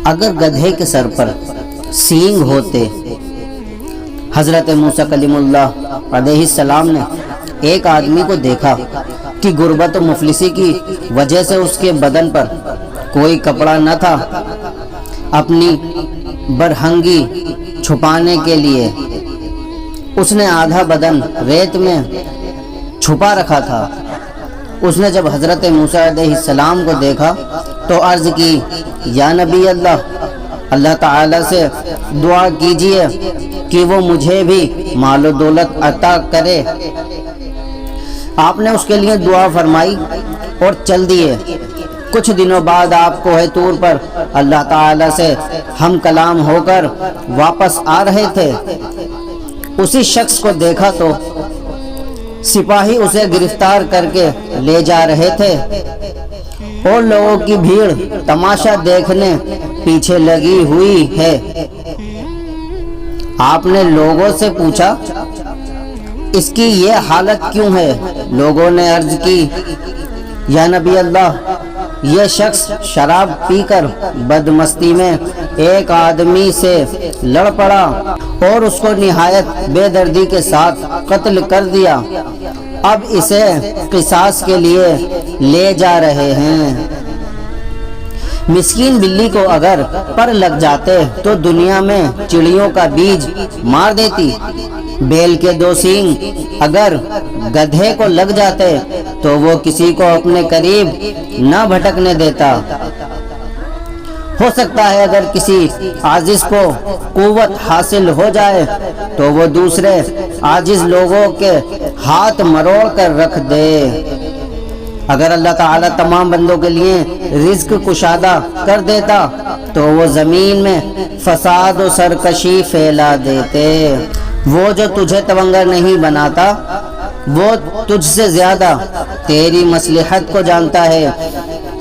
اگر گدھے کے سر پر سینگ ہوتے، حضرت موسیٰ کلیم اللہ علیہ السلام نے ایک آدمی کو دیکھا کہ غربت و مفلسی کی وجہ سے اس کے بدن پر کوئی کپڑا نہ تھا۔ اپنی برہنگی چھپانے کے لیے اس نے آدھا بدن ریت میں چھپا رکھا تھا۔ اس نے جب حضرت موسیٰ علیہ السلام کو دیکھا تو عرض کی، یا نبی اللہ تعالیٰ سے دعا کیجئے کہ وہ مجھے بھی مال و دولت عطا کرے۔ آپ نے اس کے لیے دعا فرمائی اور چل دیے۔ کچھ دنوں بعد آپ کوہ طور پر اللہ تعالیٰ سے ہم کلام ہو کر واپس آ رہے تھے۔ اسی شخص کو دیکھا تو سپاہی اسے گرفتار کر کے لے جا رہے تھے اور لوگوں کی بھیڑ تماشا دیکھنے پیچھے لگی ہوئی ہے۔ آپ نے لوگوں سے پوچھا، اس کی یہ حالت کیوں ہے؟ لوگوں نے عرض کی، یا نبی اللہ، یہ شخص شراب پی کر بدمستی میں ایک آدمی سے لڑ پڑا اور اس کو نہایت بے دردی کے ساتھ قتل کر دیا۔ اب اسے قصاص کے لیے لے جا رہے ہیں۔ مسکین بلی کو اگر پر لگ جاتے تو دنیا میں چڑیوں کا بیج مار دیتی۔ بیل کے دو سینگ اگر گدھے کو لگ جاتے تو وہ کسی کو اپنے قریب نہ بھٹکنے دیتا۔ ہو سکتا ہے اگر کسی عاجز کو قوت حاصل ہو جائے تو وہ دوسرے عاجز لوگوں کے ہاتھ مروڑ کر رکھ دے۔ اگر اللہ تعالیٰ تمام بندوں کے لیے رزق کشادہ کر دیتا تو وہ زمین میں فساد و سرکشی پھیلا دیتے۔ وہ جو تجھے تونگر نہیں بناتا وہ تجھ سے زیادہ تیری مصلحت کو جانتا ہے۔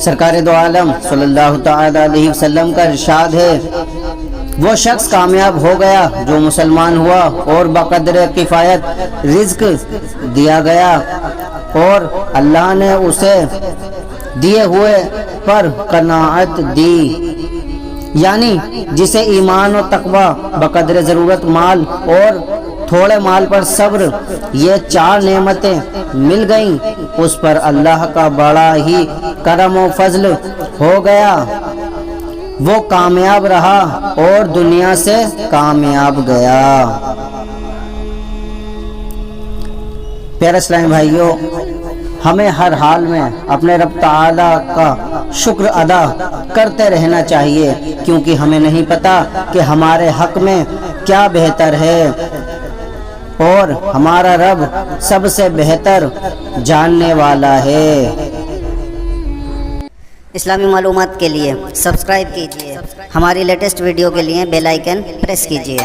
سرکار دو عالم صلی اللہ تعالی علیہ وسلم کا ارشاد ہے، وہ شخص کامیاب ہو گیا جو مسلمان ہوا اور بقدر کفایت رزق دیا گیا اور اللہ نے اسے دیے ہوئے پر قناعت دی، یعنی جسے ایمان و تقوی، بقدر ضرورت مال اور تھوڑے مال پر صبر، یہ چار نعمتیں مل گئیں، اس پر اللہ کا بڑا ہی کرم و فضل ہو گیا، وہ کامیاب رہا اور دنیا سے کامیاب گیا۔ پیارے اسلامی بھائیوں، ہمیں ہر حال میں اپنے رب تعالیٰ کا شکر ادا کرتے رہنا چاہیے، کیونکہ ہمیں نہیں پتا کہ ہمارے حق میں کیا بہتر ہے، اور ہمارا رب سب سے بہتر جاننے والا ہے۔ اسلامی معلومات کے لیے سبسکرائب کیجئے، ہماری لیٹسٹ ویڈیو کے لیے بیل آئیکن پریس کیجئے۔